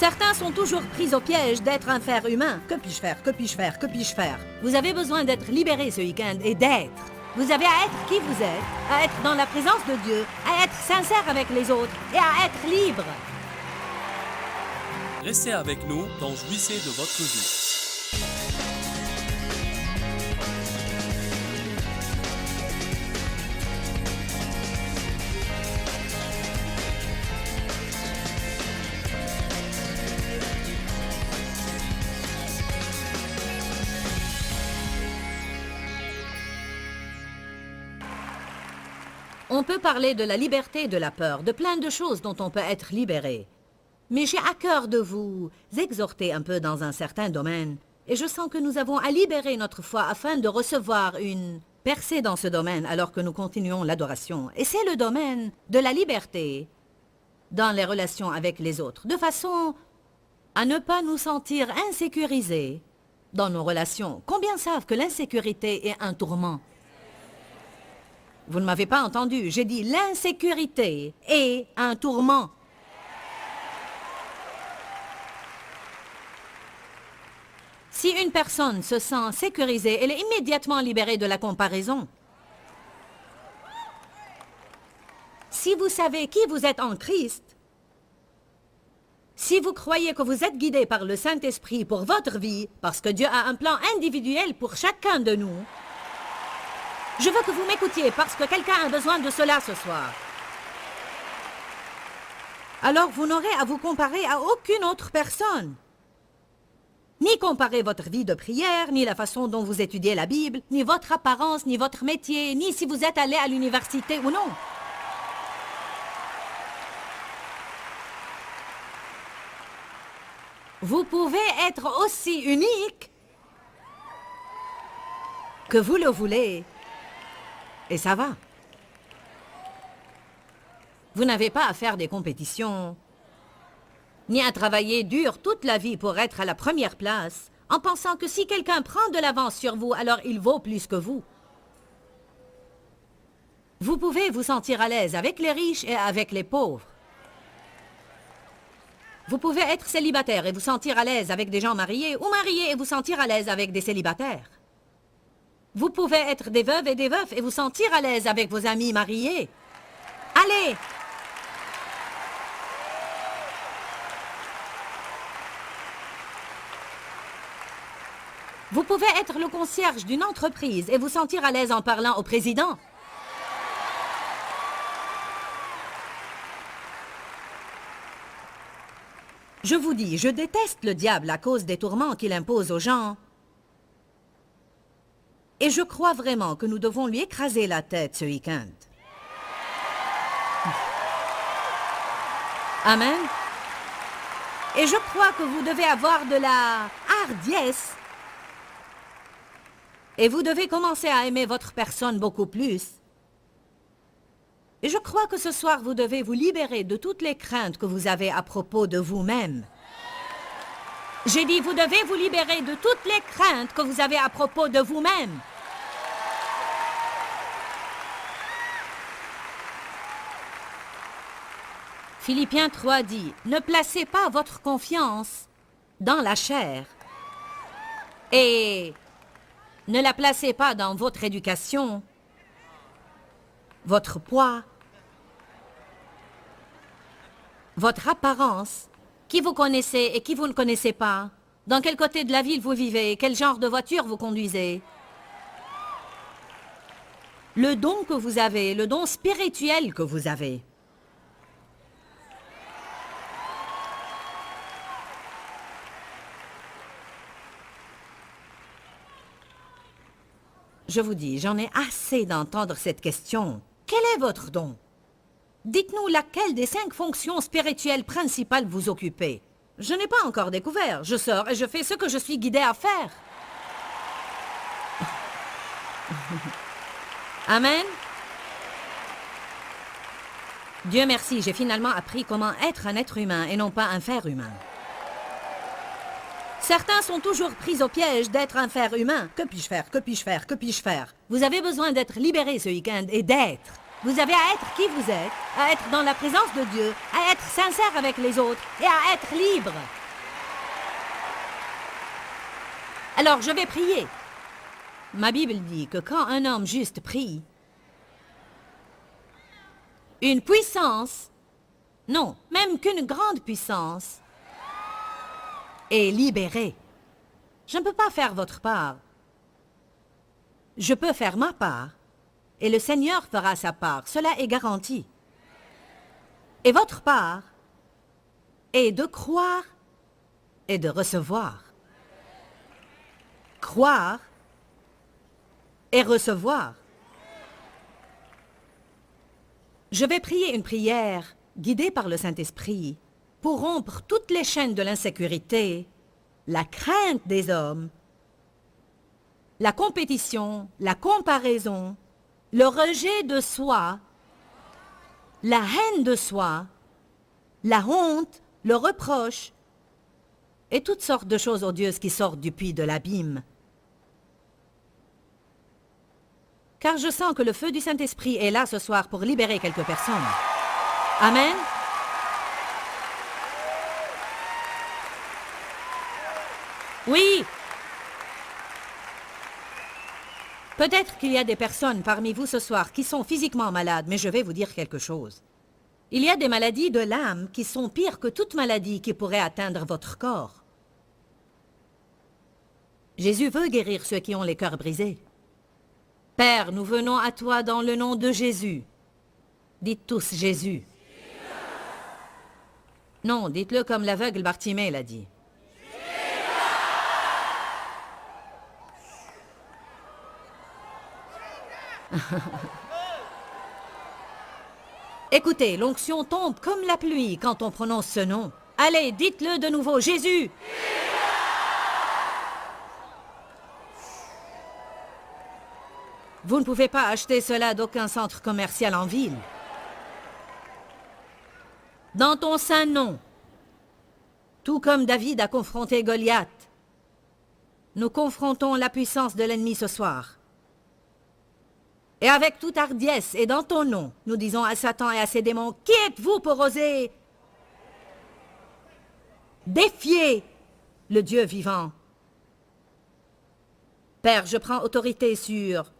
Certains sont toujours pris au piège d'être un fer humain. Que puis-je faire? Que puis-je faire? Que puis-je faire? Vous avez besoin d'être libéré ce week-end et d'être. Vous avez à être qui vous êtes, à être dans la présence de Dieu, à être sincère avec les autres et à être libre. Restez avec nous dans Jouissez de votre vie. On peut parler de la liberté de la peur, de plein de choses dont on peut être libéré. Mais j'ai à cœur de vous exhorter un peu dans un certain domaine. Et je sens que nous avons à libérer notre foi afin de recevoir une percée dans ce domaine alors que nous continuons l'adoration. Et c'est le domaine de la liberté dans les relations avec les autres, de façon à ne pas nous sentir insécurisés dans nos relations. Combien savent que l'insécurité est un tourment? Vous ne m'avez pas entendu, j'ai dit l'insécurité est un tourment. Si une personne se sent sécurisée, elle est immédiatement libérée de la comparaison. Si vous savez qui vous êtes en Christ, si vous croyez que vous êtes guidé par le Saint-Esprit pour votre vie, parce que Dieu a un plan individuel pour chacun de nous, je veux que vous m'écoutiez parce que quelqu'un a besoin de cela ce soir. Alors vous n'aurez à vous comparer à aucune autre personne. Ni comparer votre vie de prière, ni la façon dont vous étudiez la Bible, ni votre apparence, ni votre métier, ni si vous êtes allé à l'université ou non. Vous pouvez être aussi unique que vous le voulez. Et ça va. Vous n'avez pas à faire des compétitions, ni à travailler dur toute la vie pour être à la première place, en pensant que si quelqu'un prend de l'avance sur vous, alors il vaut plus que vous. Vous pouvez vous sentir à l'aise avec les riches et avec les pauvres. Vous pouvez être célibataire et vous sentir à l'aise avec des gens mariés, ou mariés et vous sentir à l'aise avec des célibataires. Vous pouvez être des veuves et des veufs et vous sentir à l'aise avec vos amis mariés. Allez! Vous pouvez être le concierge d'une entreprise et vous sentir à l'aise en parlant au président. Je vous dis, je déteste le diable à cause des tourments qu'il impose aux gens. Et je crois vraiment que nous devons lui écraser la tête ce week-end. Amen. Et je crois que vous devez avoir de la hardiesse. Et vous devez commencer à aimer votre personne beaucoup plus. Et je crois que ce soir, vous devez vous libérer de toutes les craintes que vous avez à propos de vous-même. J'ai dit, vous devez vous libérer de toutes les craintes que vous avez à propos de vous-même. Philippiens 3 dit, « Ne placez pas votre confiance dans la chair et ne la placez pas dans votre éducation, votre poids, votre apparence, qui vous connaissez et qui vous ne connaissez pas, dans quel côté de la ville vous vivez, quel genre de voiture vous conduisez. Le don que vous avez, le don spirituel que vous avez. Je vous dis, j'en ai assez d'entendre cette question. Quel est votre don? Dites-nous laquelle des 5 fonctions spirituelles principales vous occupez. Je n'ai pas encore découvert. Je sors et je fais ce que je suis guidé à faire. Amen. Dieu merci, j'ai finalement appris comment être un être humain et non pas un fer humain. Certains sont toujours pris au piège d'être un fer humain. Que puis-je faire? Que puis-je faire? Que puis-je faire? Vous avez besoin d'être libéré ce week-end et d'être. Vous avez à être qui vous êtes, à être dans la présence de Dieu, à être sincère avec les autres et à être libre. Alors, je vais prier. Ma Bible dit que quand un homme juste prie, une puissance, non, même qu'une grande puissance, est libérée. Je ne peux pas faire votre part. Je peux faire ma part, et le Seigneur fera sa part. Cela est garanti. Et votre part est de croire et de recevoir. Croire et recevoir. Je vais prier une prière guidée par le Saint-Esprit pour rompre toutes les chaînes de l'insécurité, la crainte des hommes, la compétition, la comparaison, le rejet de soi, la haine de soi, la honte, le reproche et toutes sortes de choses odieuses qui sortent du puits de l'abîme. Car je sens que le feu du Saint-Esprit est là ce soir pour libérer quelques personnes. Amen. Oui. Peut-être qu'il y a des personnes parmi vous ce soir qui sont physiquement malades, mais je vais vous dire quelque chose. Il y a des maladies de l'âme qui sont pires que toute maladie qui pourrait atteindre votre corps. Jésus veut guérir ceux qui ont les cœurs brisés. Père, nous venons à toi dans le nom de Jésus. Dites tous Jésus. Non, dites-le comme l'aveugle Bartimée l'a dit. Écoutez, l'onction tombe comme la pluie quand on prononce ce nom. Allez, dites-le de nouveau, Jésus. Vous ne pouvez pas acheter cela d'aucun centre commercial en ville. Dans ton saint nom, tout comme David a confronté Goliath, nous confrontons la puissance de l'ennemi ce soir. Et avec toute hardiesse et dans ton nom, nous disons à Satan et à ses démons, qui êtes-vous pour oser défier le Dieu vivant? Père, je prends autorité sur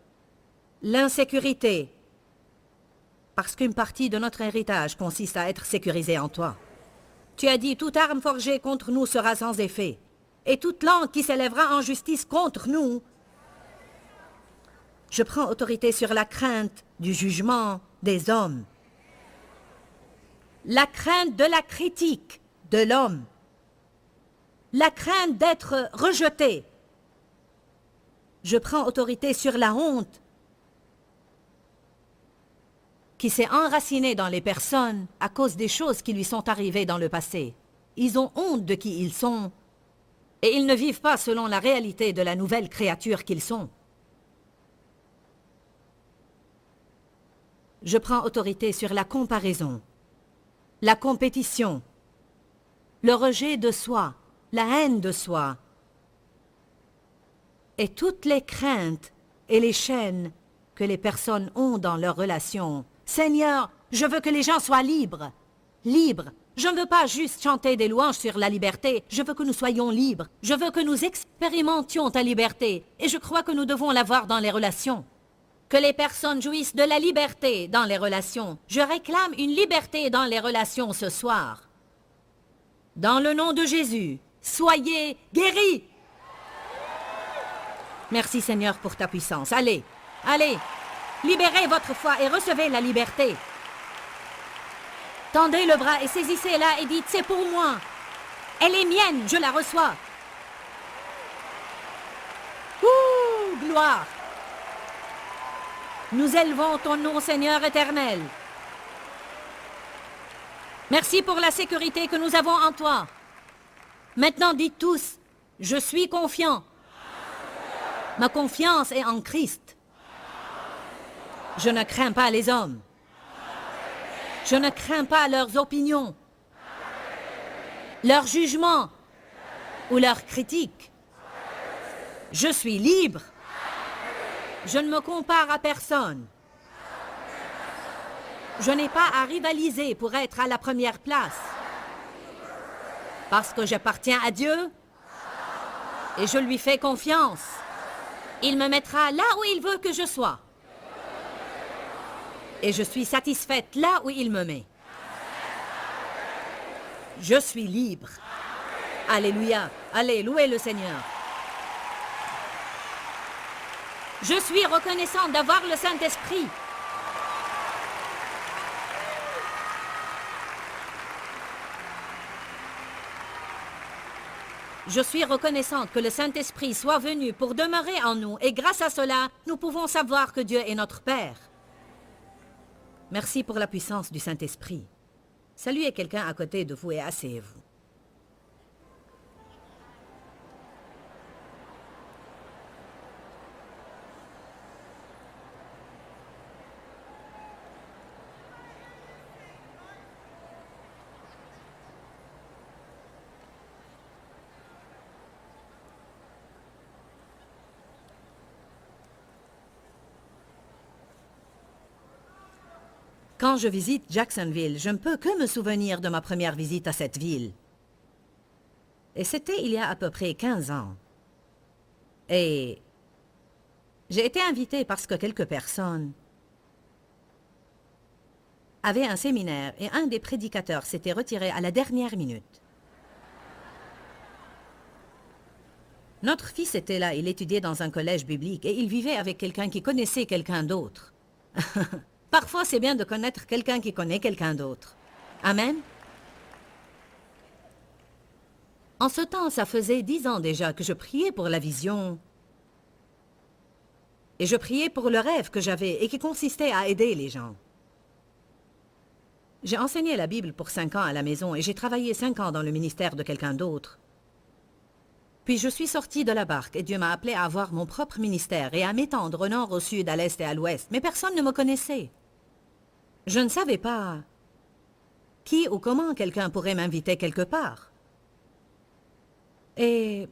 l'insécurité, parce qu'une partie de notre héritage consiste à être sécurisé en toi. Tu as dit, toute arme forgée contre nous sera sans effet, et toute langue qui s'élèvera en justice contre nous. Je prends autorité sur la crainte du jugement des hommes, la crainte de la critique de l'homme, la crainte d'être rejeté. Je prends autorité sur la honte qui s'est enracinée dans les personnes à cause des choses qui lui sont arrivées dans le passé. Ils ont honte de qui ils sont et ils ne vivent pas selon la réalité de la nouvelle créature qu'ils sont. Je prends autorité sur la comparaison, la compétition, le rejet de soi, la haine de soi, et toutes les craintes et les chaînes que les personnes ont dans leurs relations. Seigneur, je veux que les gens soient libres. Libres. Je ne veux pas juste chanter des louanges sur la liberté, je veux que nous soyons libres. Je veux que nous expérimentions ta liberté, et je crois que nous devons l'avoir dans les relations. Que les personnes jouissent de la liberté dans les relations. Je réclame une liberté dans les relations ce soir. Dans le nom de Jésus, soyez guéris. Merci Seigneur pour ta puissance. Allez, allez, libérez votre foi et recevez la liberté. Tendez le bras et saisissez-la et dites, c'est pour moi. Elle est mienne, je la reçois. Ouh, gloire. Nous élevons ton nom, Seigneur éternel. Merci pour la sécurité que nous avons en toi. Maintenant, dites tous, je suis confiant. Ma confiance est en Christ. Je ne crains pas les hommes. Je ne crains pas leurs opinions, leurs jugements ou leurs critiques. Je suis libre. Je ne me compare à personne. Je n'ai pas à rivaliser pour être à la première place. Parce que j'appartiens à Dieu et je lui fais confiance. Il me mettra là où il veut que je sois. Et je suis satisfaite là où il me met. Je suis libre. Alléluia. Allez, louez le Seigneur. Je suis reconnaissante d'avoir le Saint-Esprit. Je suis reconnaissante que le Saint-Esprit soit venu pour demeurer en nous et grâce à cela, nous pouvons savoir que Dieu est notre Père. Merci pour la puissance du Saint-Esprit. Saluez quelqu'un à côté de vous et asseyez-vous. Quand je visite Jacksonville, je ne peux que me souvenir de ma première visite à cette ville. Et c'était il y a à peu près 15 ans. Et j'ai été invitée parce que quelques personnes avaient un séminaire et un des prédicateurs s'était retiré à la dernière minute. Notre fils était là, il étudiait dans un collège biblique et il vivait avec quelqu'un qui connaissait quelqu'un d'autre. Parfois, c'est bien de connaître quelqu'un qui connaît quelqu'un d'autre. Amen. En ce temps, ça faisait 10 ans déjà que je priais pour la vision. Et je priais pour le rêve que j'avais et qui consistait à aider les gens. J'ai enseigné la Bible pour 5 ans à la maison et j'ai travaillé 5 ans dans le ministère de quelqu'un d'autre. Puis je suis sortie de la barque et Dieu m'a appelé à avoir mon propre ministère et à m'étendre au nord, au sud, à l'est et à l'ouest. Mais personne ne me connaissait. Je ne savais pas qui ou comment quelqu'un pourrait m'inviter quelque part. Et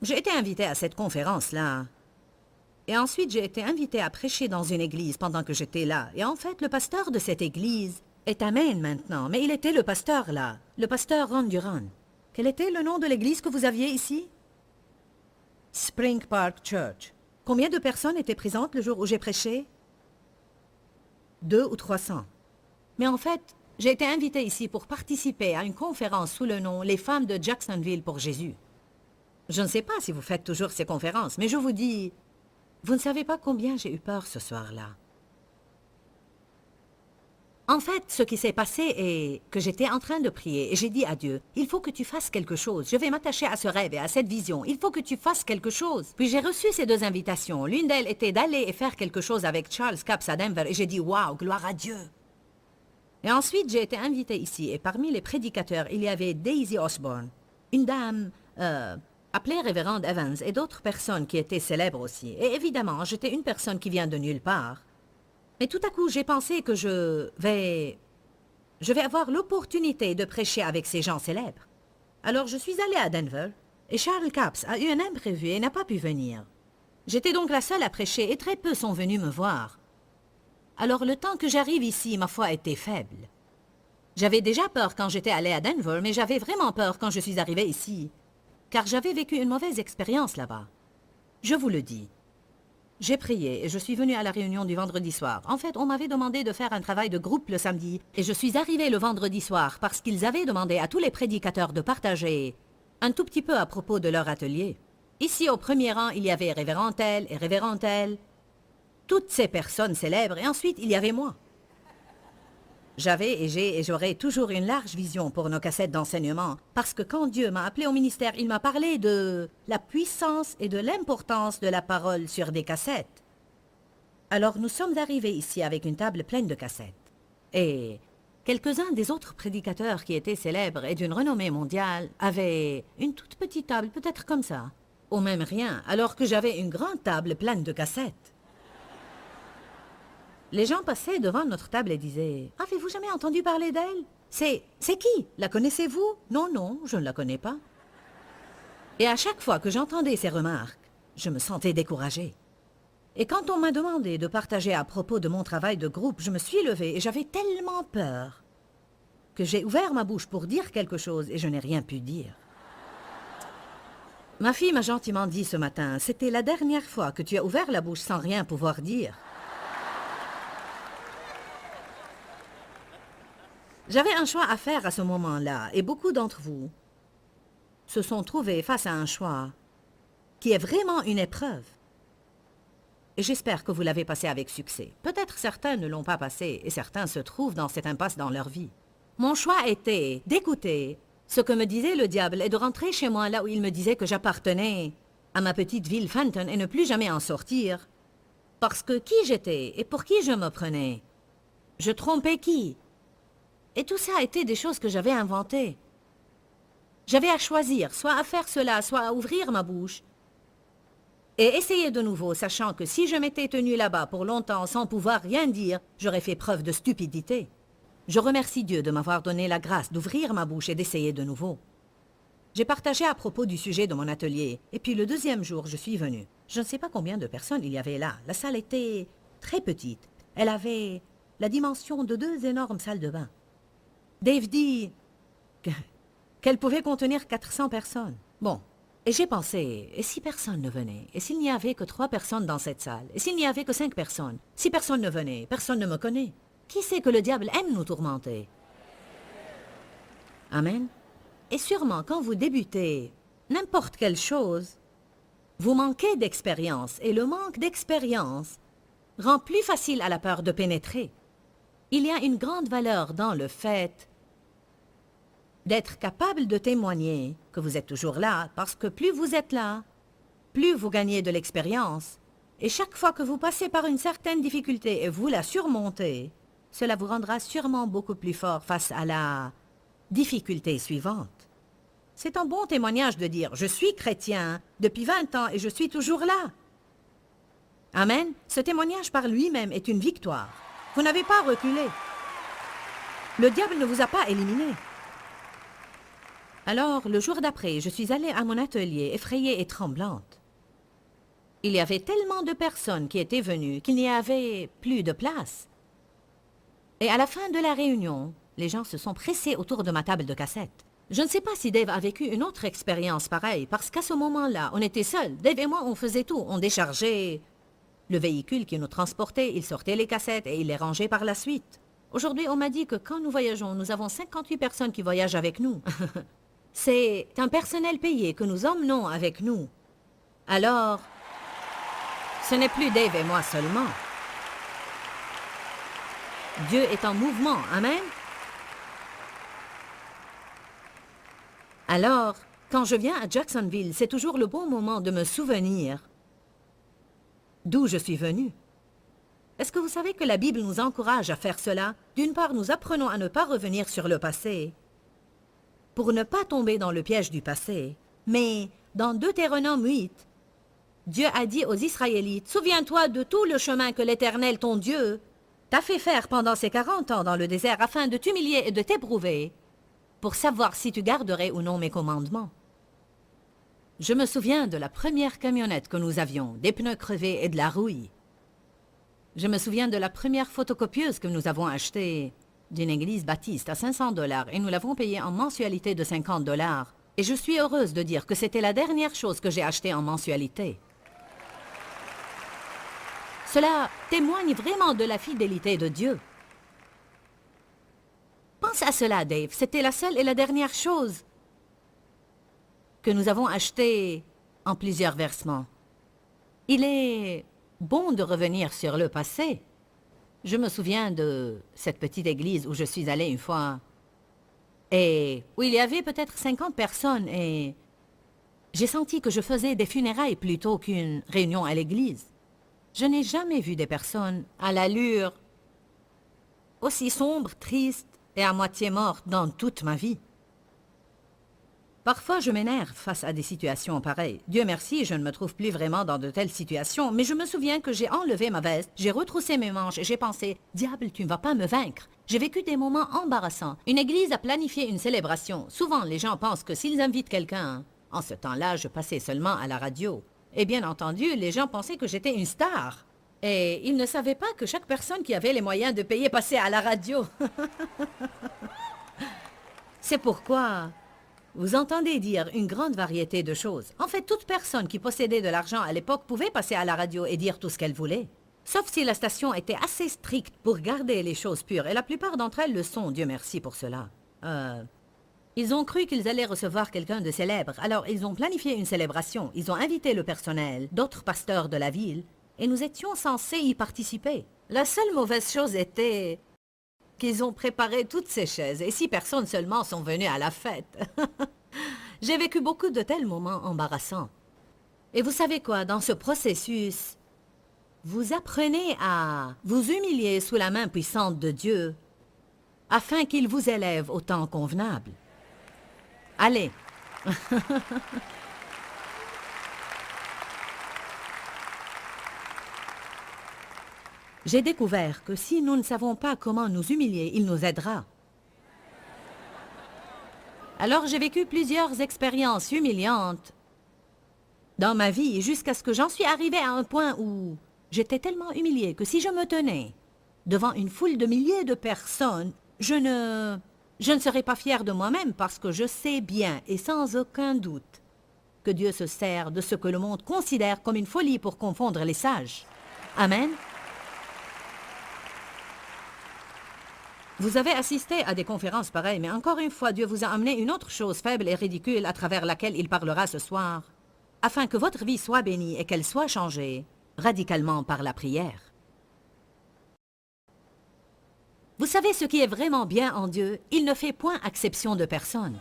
j'ai été invitée à cette conférence-là. Et ensuite, j'ai été invitée à prêcher dans une église pendant que j'étais là. Et en fait, le pasteur de cette église est à Maine maintenant. Mais il était le pasteur là, le pasteur Ron Duran. Quel était le nom de l'église que vous aviez ici? Spring Park Church. Combien de personnes étaient présentes le jour où j'ai prêché? 200 ou 300. Mais en fait, j'ai été invitée ici pour participer à une conférence sous le nom « Les femmes de Jacksonville pour Jésus ». Je ne sais pas si vous faites toujours ces conférences, mais je vous dis, vous ne savez pas combien j'ai eu peur ce soir-là. En fait, ce qui s'est passé est que j'étais en train de prier et j'ai dit à Dieu, « Il faut que tu fasses quelque chose. Je vais m'attacher à ce rêve et à cette vision. Il faut que tu fasses quelque chose. » Puis j'ai reçu ces 2 invitations. L'une d'elles était d'aller et faire quelque chose avec Charles Capps à Denver et j'ai dit, « Wow, gloire à Dieu! » Et ensuite, j'ai été invitée ici et parmi les prédicateurs, il y avait Daisy Osborne, une dame appelée Révérende Evans et d'autres personnes qui étaient célèbres aussi. Et évidemment, j'étais une personne qui vient de nulle part. Mais tout à coup, j'ai pensé que je vais avoir l'opportunité de prêcher avec ces gens célèbres. Alors, je suis allée à Denver, et Charles Capps a eu un imprévu et n'a pas pu venir. J'étais donc la seule à prêcher, et très peu sont venus me voir. Alors, le temps que j'arrive ici, ma foi était faible. J'avais déjà peur quand j'étais allée à Denver, mais j'avais vraiment peur quand je suis arrivée ici, car j'avais vécu une mauvaise expérience là-bas. Je vous le dis. J'ai prié et je suis venue à la réunion du vendredi soir. En fait, on m'avait demandé de faire un travail de groupe le samedi et je suis arrivée le vendredi soir parce qu'ils avaient demandé à tous les prédicateurs de partager un tout petit peu à propos de leur atelier. Ici, au premier rang, il y avait révérend tel et révérend tel, toutes ces personnes célèbres et ensuite, il y avait moi. J'avais et j'ai et j'aurai toujours une large vision pour nos cassettes d'enseignement parce que quand Dieu m'a appelé au ministère, il m'a parlé de la puissance et de l'importance de la parole sur des cassettes. Alors nous sommes arrivés ici avec une table pleine de cassettes. Et quelques-uns des autres prédicateurs qui étaient célèbres et d'une renommée mondiale avaient une toute petite table, peut-être comme ça, ou même rien, alors que j'avais une grande table pleine de cassettes. Les gens passaient devant notre table et disaient « Avez-vous jamais entendu parler d'elle? C'est qui? La connaissez-vous? » « Non, non, je ne la connais pas. » Et à chaque fois que j'entendais ces remarques, je me sentais découragée. Et quand on m'a demandé de partager à propos de mon travail de groupe, je me suis levée et j'avais tellement peur que j'ai ouvert ma bouche pour dire quelque chose et je n'ai rien pu dire. Ma fille m'a gentiment dit ce matin, c'était la dernière fois que tu as ouvert la bouche sans rien pouvoir dire. J'avais un choix à faire à ce moment-là et beaucoup d'entre vous se sont trouvés face à un choix qui est vraiment une épreuve. Et j'espère que vous l'avez passé avec succès. Peut-être certains ne l'ont pas passé et certains se trouvent dans cette impasse dans leur vie. Mon choix était d'écouter ce que me disait le diable et de rentrer chez moi là où il me disait que j'appartenais à ma petite ville Fenton et ne plus jamais en sortir. Parce que qui j'étais et pour qui je me prenais? Je trompais qui? Et tout ça était des choses que j'avais inventées. J'avais à choisir, soit à faire cela, soit à ouvrir ma bouche et essayer de nouveau, sachant que si je m'étais tenue là-bas pour longtemps sans pouvoir rien dire, j'aurais fait preuve de stupidité. Je remercie Dieu de m'avoir donné la grâce d'ouvrir ma bouche et d'essayer de nouveau. J'ai partagé à propos du sujet de mon atelier, et puis le deuxième jour, je suis venue. Je ne sais pas combien de personnes il y avait là. La salle était très petite. Elle avait la dimension de 2 énormes salles de bain. Dave dit qu'elle pouvait contenir 400 personnes. Bon, et j'ai pensé, et si personne ne venait? Et s'il n'y avait que 3 personnes dans cette salle? Et s'il n'y avait que 5 personnes? Si personne ne venait, personne ne me connaît. Qui sait que le diable aime nous tourmenter? Amen. Et sûrement, quand vous débutez n'importe quelle chose, vous manquez d'expérience, et le manque d'expérience rend plus facile à la peur de pénétrer. Il y a une grande valeur dans le fait d'être capable de témoigner que vous êtes toujours là, parce que plus vous êtes là, plus vous gagnez de l'expérience. Et chaque fois que vous passez par une certaine difficulté et vous la surmontez, cela vous rendra sûrement beaucoup plus fort face à la difficulté suivante. C'est un bon témoignage de dire « Je suis chrétien depuis 20 ans et je suis toujours là ». Amen. Ce témoignage par lui-même est une victoire. Vous n'avez pas reculé. Le diable ne vous a pas éliminé. Alors, le jour d'après, je suis allée à mon atelier, effrayée et tremblante. Il y avait tellement de personnes qui étaient venues qu'il n'y avait plus de place. Et à la fin de la réunion, les gens se sont pressés autour de ma table de cassette. Je ne sais pas si Dave a vécu une autre expérience pareille, parce qu'à ce moment-là, on était seuls. Dave et moi, on faisait tout. On déchargeait le véhicule qui nous transportait, il sortait les cassettes et il les rangeait par la suite. Aujourd'hui, on m'a dit que quand nous voyageons, nous avons 58 personnes qui voyagent avec nous. C'est un personnel payé que nous emmenons avec nous. Alors, ce n'est plus Dave et moi seulement. Dieu est en mouvement, amen. Alors, quand je viens à Jacksonville, c'est toujours le bon moment de me souvenir d'où je suis venue. Est-ce que vous savez que la Bible nous encourage à faire cela? D'une part, nous apprenons à ne pas revenir sur le passé, pour ne pas tomber dans le piège du passé. Mais dans Deutéronome 8, Dieu a dit aux Israélites, « Souviens-toi de tout le chemin que l'Éternel, ton Dieu, t'a fait faire pendant ces 40 ans dans le désert afin de t'humilier et de t'éprouver, pour savoir si tu garderais ou non mes commandements. » Je me souviens de la première camionnette que nous avions, des pneus crevés et de la rouille. Je me souviens de la première photocopieuse que nous avons achetée d'une église baptiste à 500 $ et nous l'avons payée en mensualité de 50 $. Et je suis heureuse de dire que c'était la dernière chose que j'ai achetée en mensualité. Cela témoigne vraiment de la fidélité de Dieu. Pense à cela, Dave. C'était la seule et la dernière chose que nous avons achetée en plusieurs versements. Il est bon de revenir sur le passé. Je me souviens de cette petite église où je suis allée une fois et où il y avait peut-être 50 personnes et j'ai senti que je faisais des funérailles plutôt qu'une réunion à l'église. Je n'ai jamais vu des personnes à l'allure aussi sombre, triste et à moitié morte dans toute ma vie. Parfois, je m'énerve face à des situations pareilles. Dieu merci, je ne me trouve plus vraiment dans de telles situations, mais je me souviens que j'ai enlevé ma veste, j'ai retroussé mes manches et j'ai pensé « Diable, tu ne vas pas me vaincre ». J'ai vécu des moments embarrassants. Une église a planifié une célébration. Souvent, les gens pensent que s'ils invitent quelqu'un, en ce temps-là, je passais seulement à la radio. Et bien entendu, les gens pensaient que j'étais une star. Et il ne savait pas que chaque personne qui avait les moyens de payer passait à la radio. C'est pourquoi vous entendez dire une grande variété de choses. En fait, toute personne qui possédait de l'argent à l'époque pouvait passer à la radio et dire tout ce qu'elle voulait. Sauf si la station était assez stricte pour garder les choses pures, et la plupart d'entre elles le sont, Dieu merci pour cela. Ils ont cru qu'ils allaient recevoir quelqu'un de célèbre, alors ils ont planifié une célébration. Ils ont invité le personnel, d'autres pasteurs de la ville, et nous étions censés y participer. La seule mauvaise chose était qu'ils ont préparé toutes ces chaises, et 6 personnes seulement sont venues à la fête. J'ai vécu beaucoup de tels moments embarrassants. Et vous savez quoi, dans ce processus, vous apprenez à vous humilier sous la main puissante de Dieu afin qu'il vous élève au temps convenable. Allez. J'ai découvert que si nous ne savons pas comment nous humilier, il nous aidera. Alors j'ai vécu plusieurs expériences humiliantes dans ma vie jusqu'à ce que j'en suis arrivée à un point où j'étais tellement humiliée que si je me tenais devant une foule de milliers de personnes, je ne serais pas fière de moi-même parce que je sais bien et sans aucun doute que Dieu se sert de ce que le monde considère comme une folie pour confondre les sages. Amen. Vous avez assisté à des conférences pareilles, mais encore une fois, Dieu vous a amené une autre chose faible et ridicule à travers laquelle il parlera ce soir, afin que votre vie soit bénie et qu'elle soit changée radicalement par la prière. Vous savez ce qui est vraiment bien en Dieu? Il ne fait point exception de personne.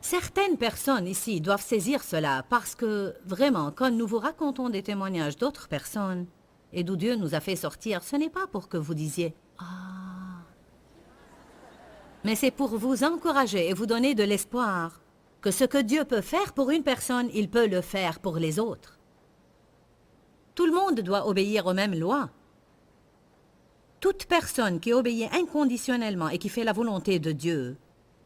Certaines personnes ici doivent saisir cela parce que, vraiment, quand nous vous racontons des témoignages d'autres personnes et d'où Dieu nous a fait sortir, ce n'est pas pour que vous disiez « Ah !» mais c'est pour vous encourager et vous donner de l'espoir que ce que Dieu peut faire pour une personne, il peut le faire pour les autres. Tout le monde doit obéir aux mêmes lois. Toute personne qui obéit inconditionnellement et qui fait la volonté de Dieu,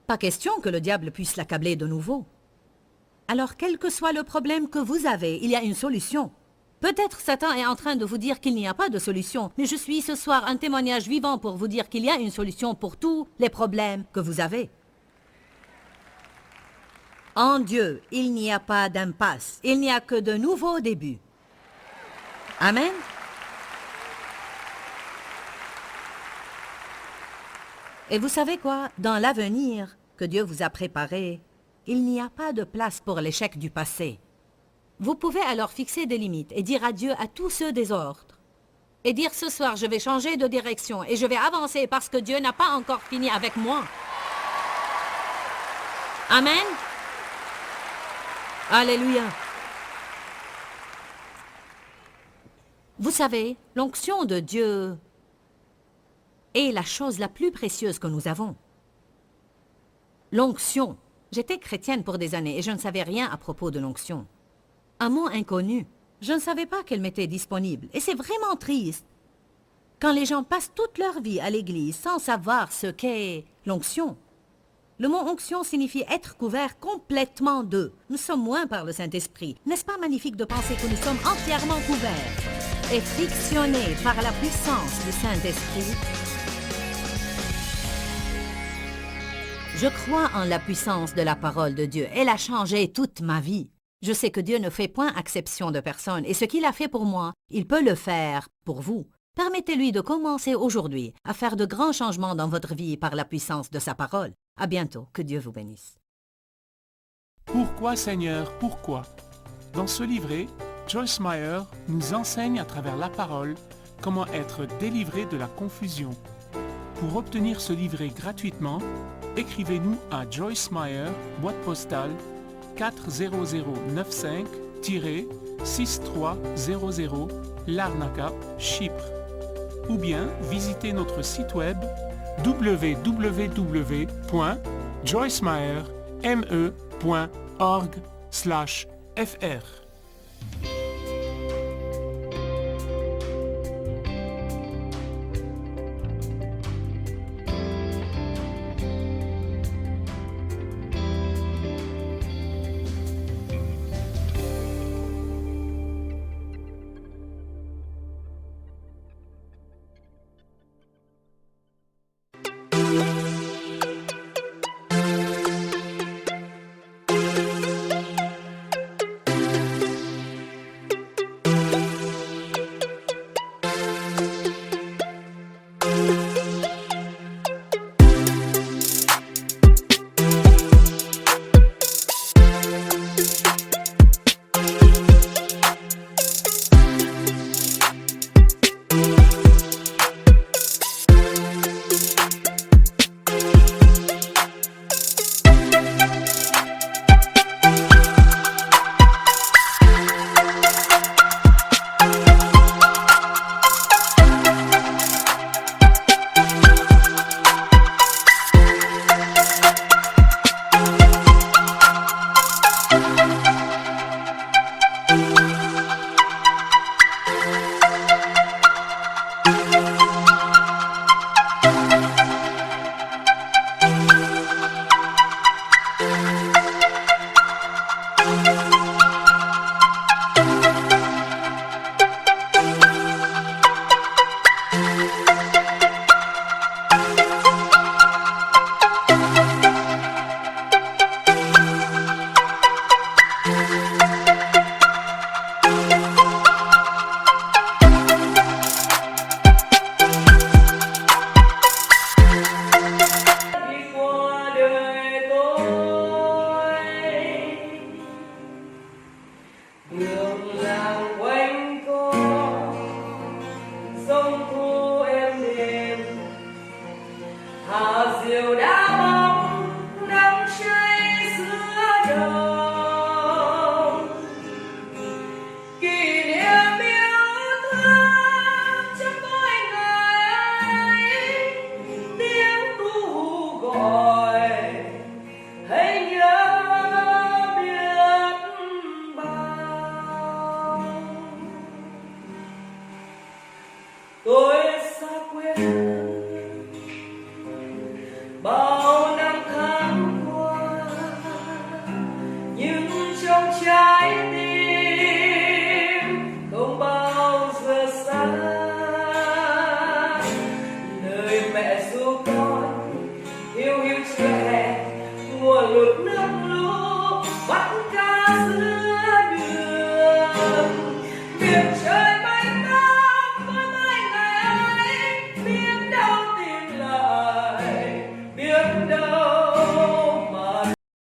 pas question que le diable puisse l'accabler de nouveau. Alors, quel que soit le problème que vous avez, il y a une solution. Peut-être Satan est en train de vous dire qu'il n'y a pas de solution, mais je suis ce soir un témoignage vivant pour vous dire qu'il y a une solution pour tous les problèmes que vous avez. En Dieu, il n'y a pas d'impasse, il n'y a que de nouveaux débuts. Amen. Et vous savez quoi? Dans l'avenir que Dieu vous a préparé, il n'y a pas de place pour l'échec du passé. Vous pouvez alors fixer des limites et dire adieu à tous ceux des ordres. Et dire ce soir, je vais changer de direction et je vais avancer parce que Dieu n'a pas encore fini avec moi. Amen. Alléluia. Vous savez, l'onction de Dieu est la chose la plus précieuse que nous avons. L'onction. J'étais chrétienne pour des années et je ne savais rien à propos de l'onction. Un mot inconnu. Je ne savais pas qu'elle m'était disponible. Et c'est vraiment triste quand les gens passent toute leur vie à l'église sans savoir ce qu'est l'onction. Le mot onction signifie être couvert complètement d'eux. Nous sommes moins par le Saint-Esprit. N'est-ce pas magnifique de penser que nous sommes entièrement couverts et frictionnés par la puissance du Saint-Esprit? Je crois en la puissance de la parole de Dieu. Elle a changé toute ma vie. Je sais que Dieu ne fait point exception de personne et ce qu'il a fait pour moi, il peut le faire pour vous. Permettez-lui de commencer aujourd'hui à faire de grands changements dans votre vie par la puissance de sa parole. À bientôt. Que Dieu vous bénisse. Pourquoi Seigneur, pourquoi? Dans ce livret, Joyce Meyer nous enseigne à travers la parole comment être délivré de la confusion. Pour obtenir ce livret gratuitement, écrivez-nous à Joyce Meyer, boîte postale 40095-6300 Larnaca, Chypre. Ou bien visitez notre site web www.joycemeyer.org/fr. rượu đã bóng đắm say giữa đồng kỷ niệm yêu thương trong mỗi ngày tiếng ru gọi hãy nhớ biết bao tôi xa quê bao